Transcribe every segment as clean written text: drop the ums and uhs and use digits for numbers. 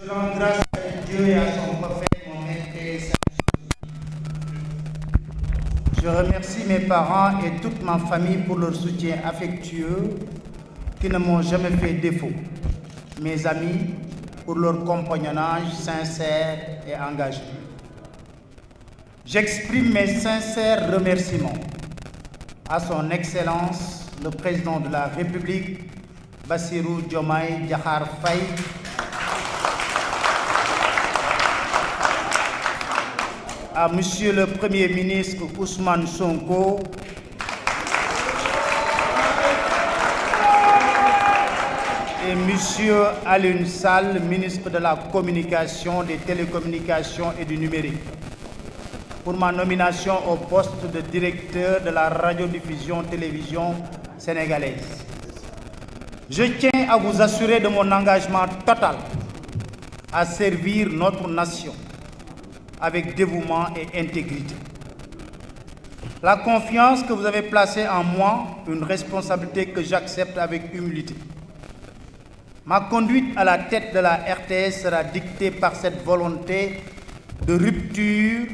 Je rends grâce à Dieu et à son prophète Mohammed et sa... Je remercie mes parents et toute ma famille pour leur soutien affectueux qui ne m'ont jamais fait défaut. Mes amis pour leur compagnonnage sincère et engagé. J'exprime mes sincères remerciements à son Excellence, le Président de la République, Bassirou Diomaye Diakhar Faye, à Monsieur le Premier ministre Ousmane Sonko, et Monsieur Alioune Sall, ministre de la Communication, des Télécommunications et du Numérique, pour ma nomination au poste de directeur de la radiodiffusion-télévision sénégalaise. Je tiens à vous assurer de mon engagement total à servir notre nation avec dévouement et intégrité. La confiance que vous avez placée en moi, une responsabilité que j'accepte avec humilité. Ma conduite à la tête de la RTS sera dictée par cette volonté de rupture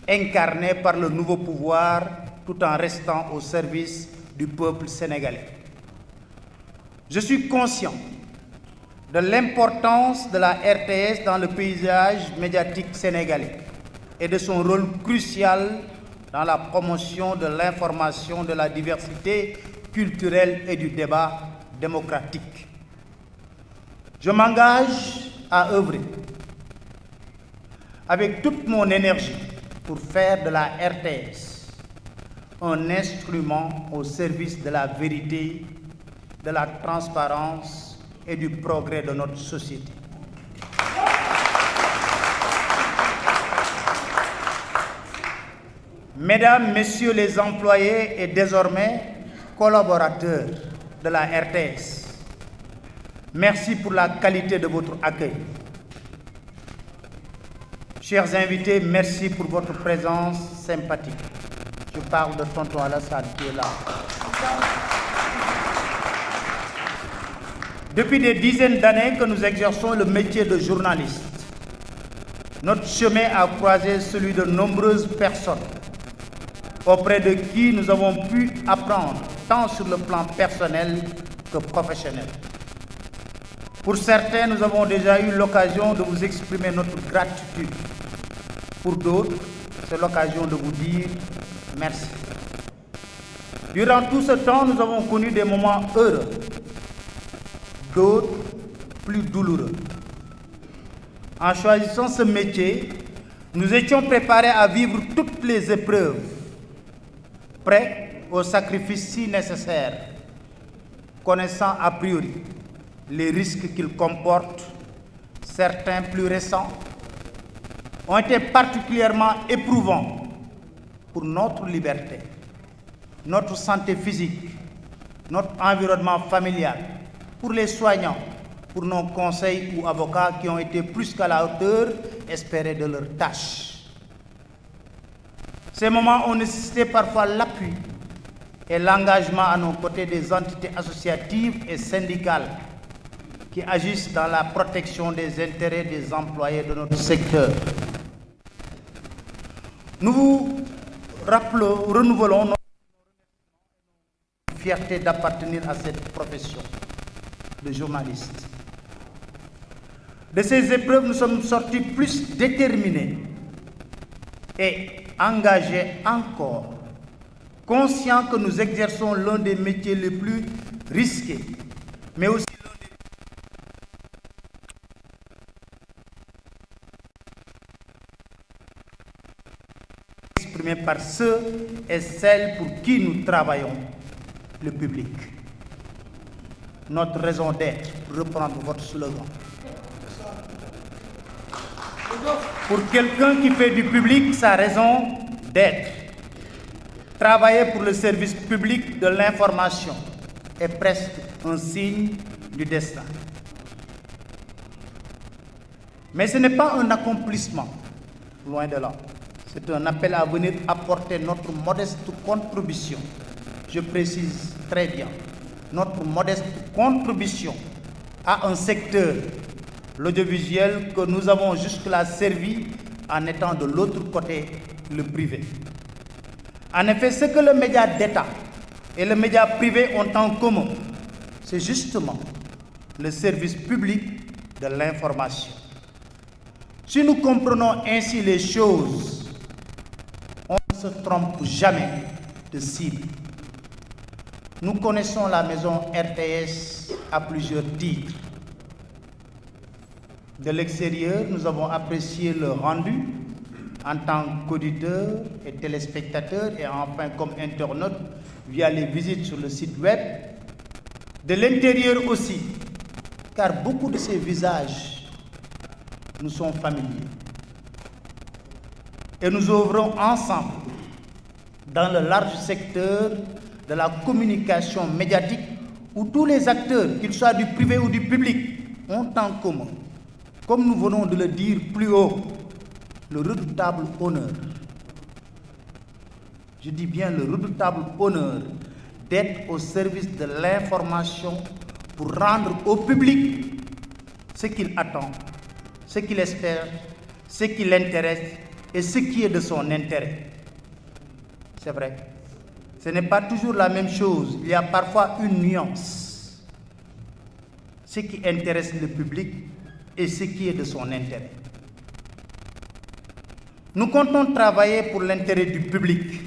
incarnée par le nouveau pouvoir tout en restant au service du peuple sénégalais. Je suis conscient de l'importance de la RTS dans le paysage médiatique sénégalais et de son rôle crucial dans la promotion de l'information, de la diversité culturelle et du débat démocratique. Je m'engage à œuvrer avec toute mon énergie pour faire de la RTS un instrument au service de la vérité, de la transparence et du progrès de notre société. Mesdames, Messieurs les employés et désormais collaborateurs de la RTS, merci pour la qualité de votre accueil. Chers invités, merci pour votre présence sympathique. Je parle de tonton Alassane qui est là. Depuis des dizaines d'années que nous exerçons le métier de journaliste, notre chemin a croisé celui de nombreuses personnes auprès de qui nous avons pu apprendre tant sur le plan personnel que professionnel. Pour certains, nous avons déjà eu l'occasion de vous exprimer notre gratitude. Pour d'autres, c'est l'occasion de vous dire merci. Durant tout ce temps, nous avons connu des moments heureux, d'autres plus douloureux. En choisissant ce métier, nous étions préparés à vivre toutes les épreuves, prêts au sacrifice si nécessaire, connaissant a priori les risques qu'il comporte. Certains plus récents ont été particulièrement éprouvants pour notre liberté, notre santé physique, notre environnement familial, pour les soignants, pour nos conseils ou avocats qui ont été plus qu'à la hauteur espérée de leurs tâches. Ces moments ont nécessité parfois l'appui et l'engagement à nos côtés des entités associatives et syndicales qui agissent dans la protection des intérêts des employés de notre secteur. Nous vous renouvelons notre fierté d'appartenir à cette profession de journaliste. De ces épreuves, nous sommes sortis plus déterminés et engagés encore, conscients que nous exerçons l'un des métiers les plus risqués, mais aussi exprimé par ceux et celles pour qui nous travaillons, le public. Notre raison d'être, pour reprendre votre slogan. Pour quelqu'un qui fait du public sa raison d'être, travailler pour le service public de l'information est presque un signe du destin. Mais ce n'est pas un accomplissement, loin de là. C'est un appel à venir apporter notre modeste contribution. Je précise très bien, notre modeste contribution à un secteur l'audiovisuel que nous avons jusque-là servi en étant de l'autre côté, le privé. En effet, ce que le média d'État et le média privé ont en commun, c'est justement le service public de l'information. Si nous comprenons ainsi les choses, on ne se trompe jamais de cible. Nous connaissons la maison RTS à plusieurs titres. De l'extérieur, nous avons apprécié le rendu en tant qu'auditeurs et téléspectateurs et enfin comme internautes via les visites sur le site web. De l'intérieur aussi, car beaucoup de ces visages nous sont familiers. Et nous œuvrons ensemble dans le large secteur de la communication médiatique où tous les acteurs, qu'ils soient du privé ou du public, ont en commun, comme nous venons de le dire plus haut, le redoutable honneur. Je dis bien le redoutable honneur d'être au service de l'information pour rendre au public ce qu'il attend, ce qu'il espère, ce qui l'intéresse et ce qui est de son intérêt. C'est vrai, ce n'est pas toujours la même chose, il y a parfois une nuance. Ce qui intéresse le public et ce qui est de son intérêt. Nous comptons travailler pour l'intérêt du public,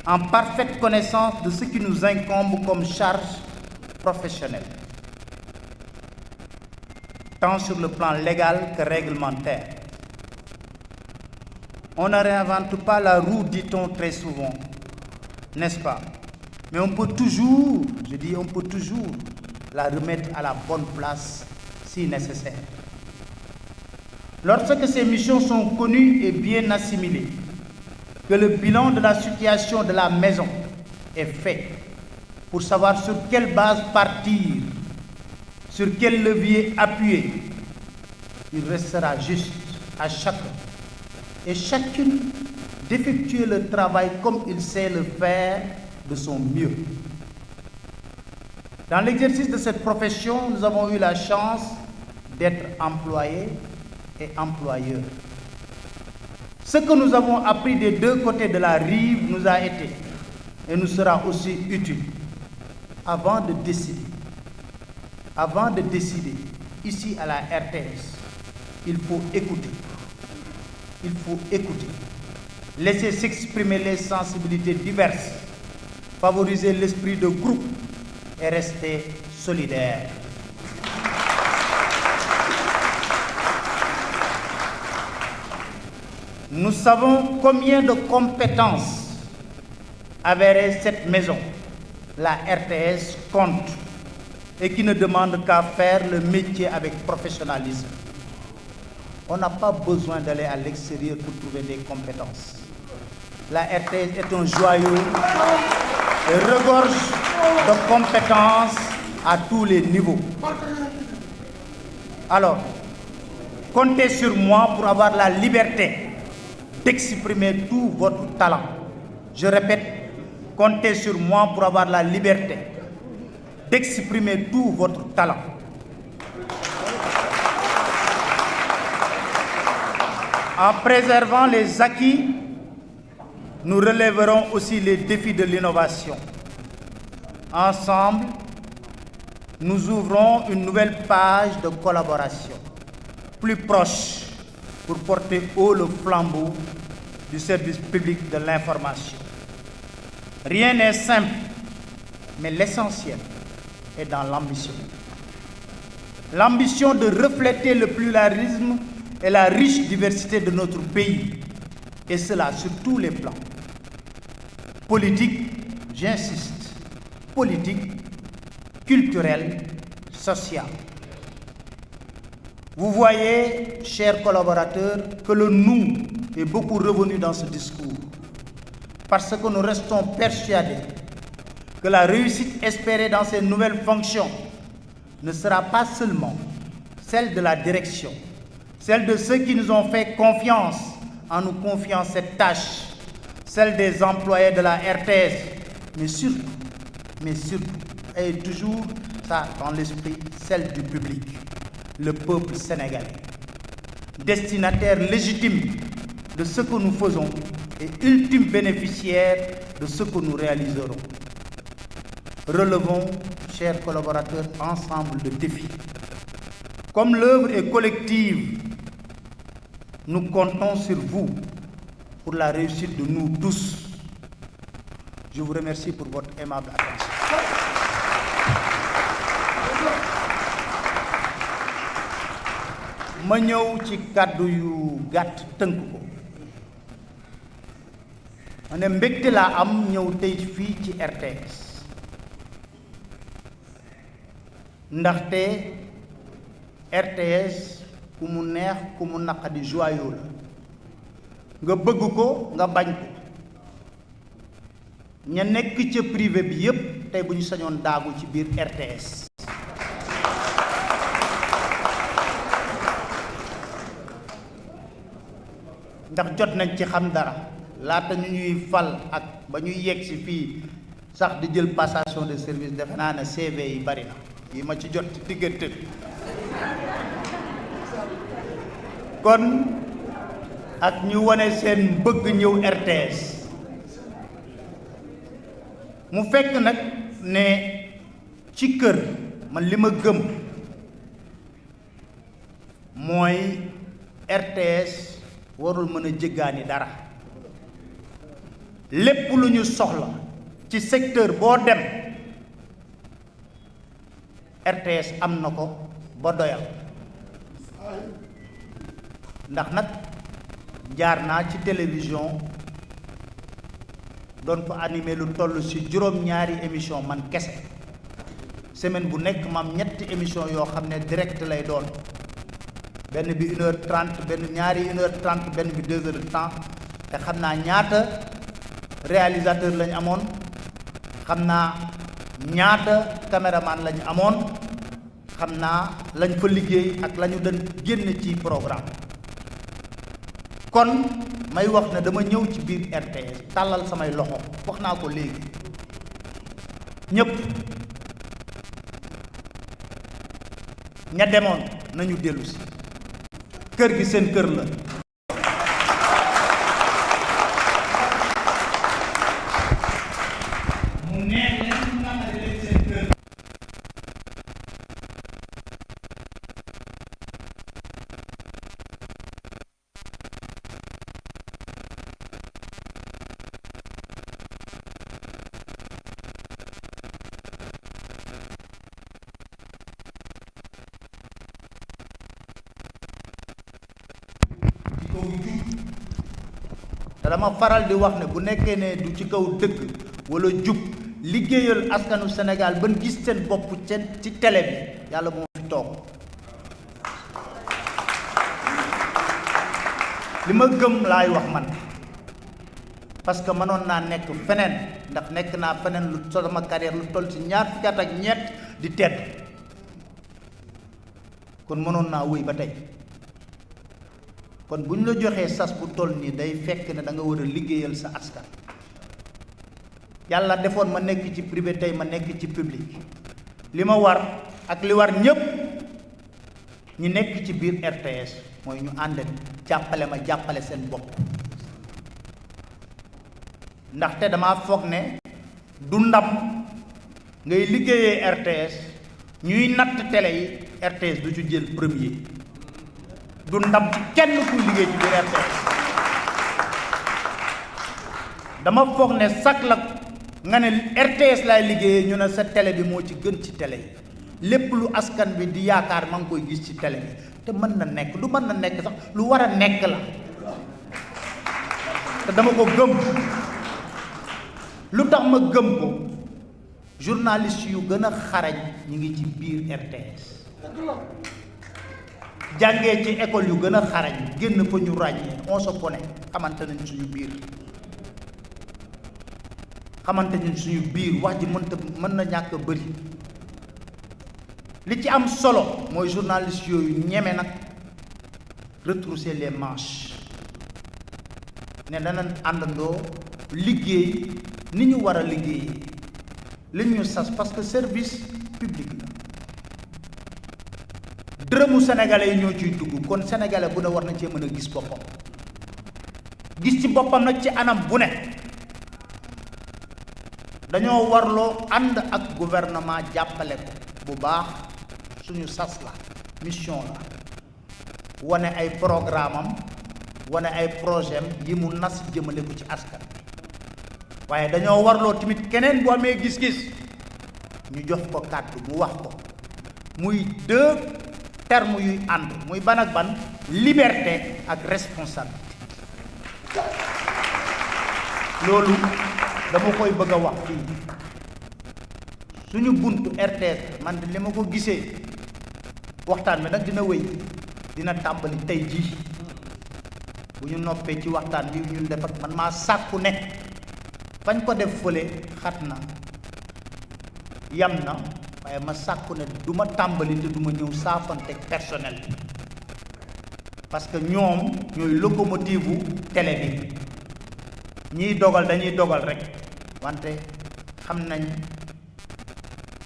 en parfaite connaissance de ce qui nous incombe comme charge professionnelle, tant sur le plan légal que réglementaire. On ne réinvente pas la roue, dit-on très souvent, n'est-ce pas? Mais on peut toujours, je dis on peut toujours, la remettre à la bonne place si nécessaire. Lorsque ces missions sont connues et bien assimilées, que le bilan de la situation de la maison est fait pour savoir sur quelle base partir, sur quel levier appuyer, il restera juste à chacun et chacune d'effectuer le travail comme il sait le faire de son mieux. Dans l'exercice de cette profession, nous avons eu la chance d'être employés et employeurs. Ce que nous avons appris des deux côtés de la rive nous a été et nous sera aussi utile. Avant de décider ici à la RTS, il faut écouter. Il faut écouter. Laisser s'exprimer les sensibilités diverses, favoriser l'esprit de groupe et rester solidaire. Nous savons combien de compétences avérées cette maison, la RTS, compte et qui ne demande qu'à faire le métier avec professionnalisme. On n'a pas besoin d'aller à l'extérieur pour trouver des compétences. La RTS est un joyau et regorge de compétences à tous les niveaux. Alors, comptez sur moi pour avoir la liberté d'exprimer tout votre talent. Je répète, comptez sur moi pour avoir la liberté d'exprimer tout votre talent. En préservant les acquis, nous relèverons aussi les défis de l'innovation. Ensemble, nous ouvrons une nouvelle page de collaboration, plus proche, pour porter haut le flambeau du service public de l'information. Rien n'est simple, mais l'essentiel est dans l'ambition. L'ambition de refléter le pluralisme et la riche diversité de notre pays, et cela sur tous les plans. Politique, j'insiste, politique, culturel, social. Vous voyez, chers collaborateurs, que le nous est beaucoup revenu dans ce discours, parce que nous restons persuadés que la réussite espérée dans ces nouvelles fonctions ne sera pas seulement celle de la direction, celle de ceux qui nous ont fait confiance en nous confiant cette tâche, celle des employés de la RTS, mais surtout, et toujours ça dans l'esprit, celle du public. le peuple sénégalais, destinataire légitime de ce que nous faisons et ultime bénéficiaire de ce que nous réaliserons. Relevons, chers collaborateurs, ensemble de défis. Comme l'œuvre est collective, nous comptons sur vous pour la réussite de nous tous. Je vous remercie pour votre aimable attention. ma ñëw ci kàddu yu gàtt tënk ko ma ne mbégte laa am ñëw tey fii ci RTS ndaxte RTS ku mu neex ku mu naqadi joyau la nga bëgg ko nga bañ ko ña nekk ca privé bi yépp tey bu ñu sañoon daagu ci biir RTS ndax jot nañ ci xam dara laata ñu ñuy fal ak ba ñuy yegg si fii sax di jël passation de service defe naa ne CV yi bari na yi ma ci jot ci diggante bi kon ak ñu wane seen bëgg ñëw RTS mu fekk nag ne ci kër man li ma gëm mooy RTS warul mën a jéggaani dara lépp lu ñu soxla ci secteur boo dem RTS am na ko ba doyal ndax nag jaar naa ci télévision doon fa animé lu toll ci juróom-ñaari émission man kese semaine bu nekk maam ñetti émission yoo xam ne direct lay doon benn bi 1h30 benn ñaari 1h30 benn bi 2h de temps te xam naa ñaata réalisateur lañu amoon xam naa ñaata caméraman lañu amoon xam naa lañ fa liggéey ak lañu doon génn ci programme kon may wax ne dama ñëw ci biir RTS tàllal samay loxo wax naa ko léegi ñépp ña demoon nañu dellu si kër gi seen kër la mu neex leen mu naqari leen seen kër te dama faral di wax ne bu nekkee ne du ci kaw dëgg wala jub liggéeyal askanu Sénégal ban gis seen bopp ci télé bi yàlla moo fi toog li ma gëm laay wax man parce que mënoon naa nekk feneen ndax nekk naa feneen lu sama carrière lu toll ci ñaar fukki at ak ñett di tedd kon mënoon naa wéy ba tey kon bu ñu la joxee sas bu toll nii day fekk ne da nga war a liggéeyal sa askan yàlla defoon ma nekk ci privé tey ma nekk ci public li ma war ak li war ñépp ñi nekk ci biir RTS mooy ñu ànd jàppale ma jàppale seen bopp ndaxte dama foog ne du ndam ngay liggéeyee RTS ñuy natt télé yi RTS du ci jël premier du ndam ci kenn kuy liggéey ci biir RTS dama foog ne sax la nga ne RTS laay liggéeyee ñu ne sa télé bi moo ci gën ci télé yi lépp lu askan bi di yaakaar ma ngi koy gis ci télé bi te mën na nekk lu mën na nekk sax lu war a nekk la te dama ko gëm lu tax ma gëm ko journaliste yu gën a xarañ ñu ngi ci biir RTS jàngee ci école yu gën a xarañ génn fa ñu ràññee on se connaît xamante nañ suñu biir xamante nañ suñu biir wax ji mën na ñàkk a bëri li ci am solo mooy journaliste yooyu ñeme nag retrousser les manches ne danañ àndandoo liggéey ni ñu war a liggéeyee li ñu sas parce que service public la dërëm dërëmu sénégalais yi ñoo ciy dugg kon sénégalais bu ne war na cee mën a gis boppam gis ci boppam nag ci anam bu ne dañoo warloo ànd ak gouvernement jàppale ko bu baax suñu sas la mission la wane ay programme am wane ay projet am yi mu nas jëmale ko ci askan waaye dañoo warloo tamit keneen bu amee gis-gis ñu jox ko kàddu mu wax ko muy deux termes yuy ànd muy ban ak ban liberté ak responsabilité loolu dama koy bëgg a wax fii suñu buntu RTS man li ma ko gisee waxtaan bi nag dina wéy dina tàmbali tey jii bu ñu noppee ci waxtaan bi ñun def ak man maa sàkku ne fañ ko def fële xat na yam na waaye ma sàkku ne du ma tàmbali te du ma ñëw saafanteeg personnel bi parce que ñoom ñooy locomotive bu télé bi ñiy dogal dañuy dogal rek wante xam nañ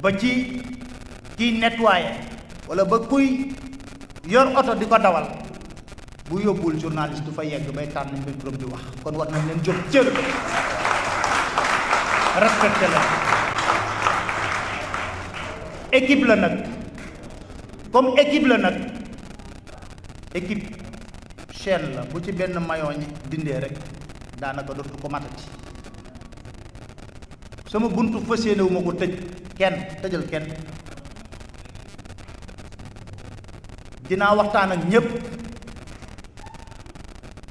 ba ci kiy nettoyer wala ba kuy yor oto di ko dawal bu yóbbul journaliste du fa yegg bay tànn micro di wax kon war nañ leen jóg cër respecté la équipe la nag comme équipe la nag équipe chaîne la bu ci benn maillon dindee rek daanaka dootu ko matati sama buntu fas yéene wu ma ko tëj kenn tëjal kenn dinaa waxtaan ak ñépp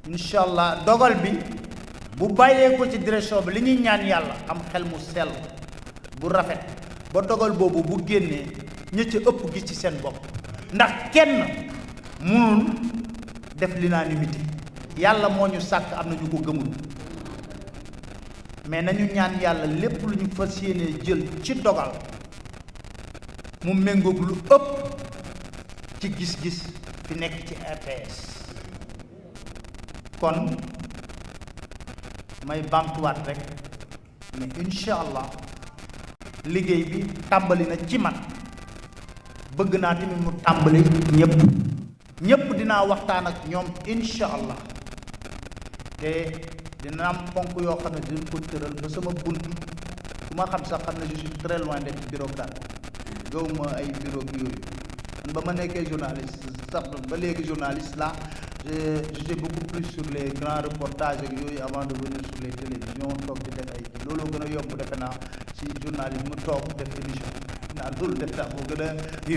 incha allah dogal bi bu bàyyee ko ci direction bi li ñuy ñaan yàlla am xel mu sell bu rafet ba dogal boobu bu génnee ña ca ëpp gis ci seen bopp ndax kenn mënul def l'unanimité yàlla moo ñu sàkk am na ñu ko gëmul mais nañu ñaan yàlla lépp lu ñu fas yéenee jël ci dogal mu méngoog lu ëpp ci gis-gis fi nekk ci RTS kon may bamtuwaat rek mais incha allah liggéey bi tàmbali na ci man bëgg naa tamit mu tàmbali ñépp dinaa waxtaan ak ñoom incha allah te dina am ponk yoo xam ne dina ko tëral ba sama bunt ku ma xam sax xam ne je suis très loin d'être bureaucrate gawuma ay bureau yooyu man ba ma nekkee journaliste sax ba léegi journaliste là j'étais beaucoup plus sur les grands reportages ak yooyu avant de venir sur les télévisions toog di def ay looloo gën a yomb defe naa ci journalisme toog def émission naa loolu def naa moo gën a